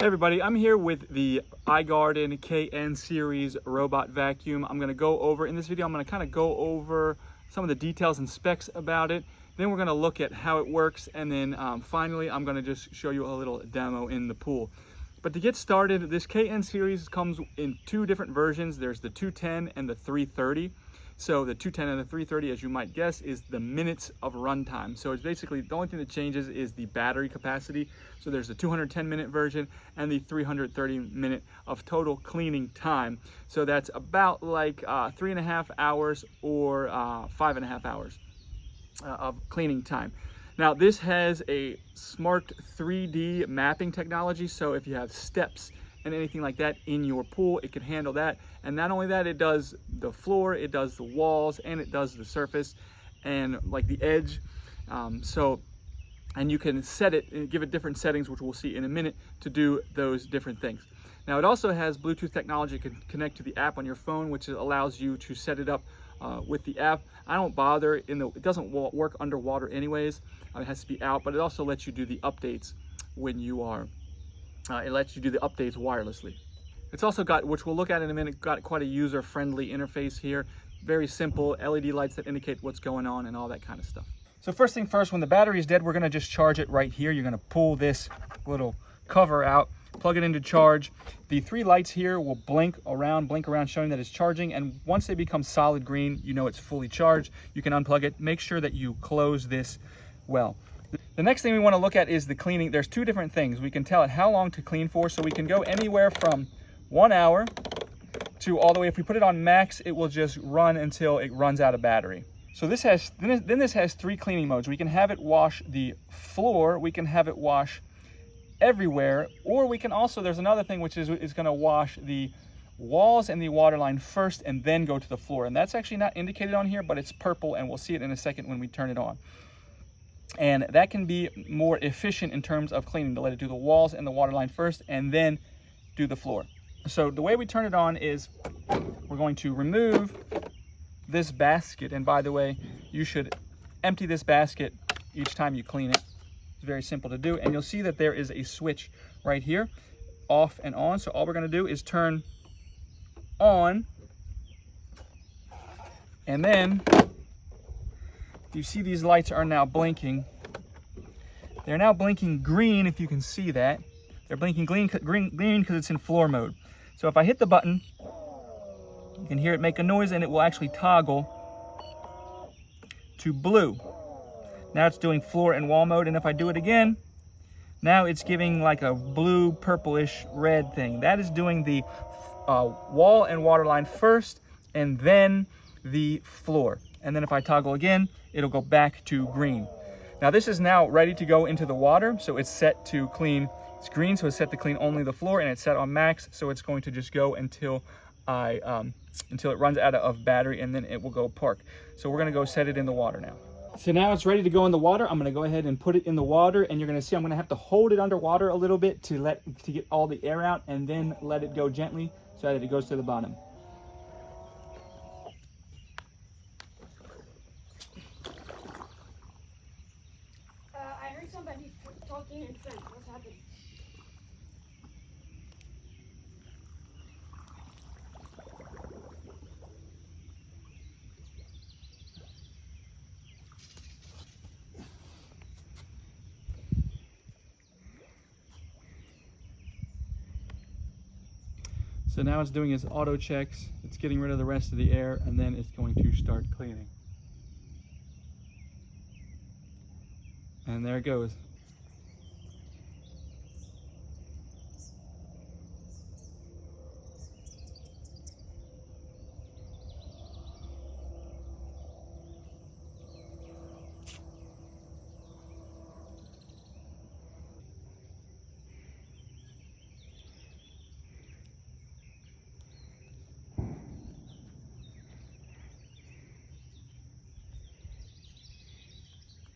Hey everybody, I'm here with the iGarden KN series robot vacuum. I'm going to go over, in this video, I'm going to kind of go over some of the details and specs about it. Then we're going to look at how it works, and then finally I'm going to just show you a little demo in the pool. But to get started, this KN series comes in two different versions. There's the 210 and the 330. So the 210 and the 330, as you might guess, is the minutes of runtime. So it's basically, the only thing that changes is the battery capacity. So there's the 210-minute version and the 330-minute of total cleaning time. So that's about like 3.5 hours or 5.5 hours of cleaning time. Now this has a smart 3D mapping technology. So if you have steps and anything like that in your pool, it can handle that. And not only that, it does the floor, it does the walls, and it does the surface and like the edge. And you can set it and give it different settings, which we'll see in a minute, to do those different things. Now it also has Bluetooth technology. You can connect to the app on your phone, which allows you to set it up with the app. I don't bother, it doesn't work underwater anyways. It has to be out, but it also lets you do the updates when you are it lets you do the updates wirelessly. It's also got, which we'll look at in a minute, got quite a user-friendly interface here. Very simple LED lights that indicate what's going on and all that kind of stuff. So first thing first, when the battery is dead, we're going to just charge it right here. You're going to pull this little cover out, plug it into charge. The three lights here will blink around, showing that it's charging. And once they become solid green, you know it's fully charged. You can unplug it. Make sure that you close this well. The next thing we want to look at is the cleaning. There's two different things. We can tell it how long to clean for, so we can go anywhere from 1 hour to all the way. If we put it on max, it will just run until it runs out of battery. So this has, then this has three cleaning modes. We can have it wash the floor, we can have it wash everywhere, or we can also, there's another thing which is going to wash the walls and the water line first and then go to the floor. And that's actually not indicated on here, but it's purple, and we'll see it in a second when we turn it on. And that can be more efficient in terms of cleaning, to let it do the walls and the water line first and then do the floor. So the way we turn it on is we're going to remove this basket. And by the way, you should empty this basket each time you clean it. It's very simple to do. And you'll see that there is a switch right here, off and on. So all we're going to do is turn on, and then you see these lights are now blinking. They're now blinking green, if you can see that. They're blinking green because it's in floor mode. So if I hit the button, you can hear it make a noise, and it will actually toggle to blue. Now it's doing floor and wall mode, and if I do it again, now it's giving like a blue, purplish, red thing. That is doing the wall and water line first, and then the floor. And then if I toggle again, it'll go back to green. Now this is now ready to go into the water, so it's set to clean. It's green, so it's set to clean only the floor, and it's set on max, so it's going to just go until it runs out of battery, and then it will go park. So we're going to go set it in the water now. So now it's ready to go in the water. I'm going to go ahead and put it in the water, and you're going to see I'm going to have to hold it underwater a little bit to get all the air out, and then let it go gently so that it goes to the bottom. I heard somebody talking in French. What's happening? So now it's doing its auto checks. It's getting rid of the rest of the air, and then it's going to start cleaning. And there it goes.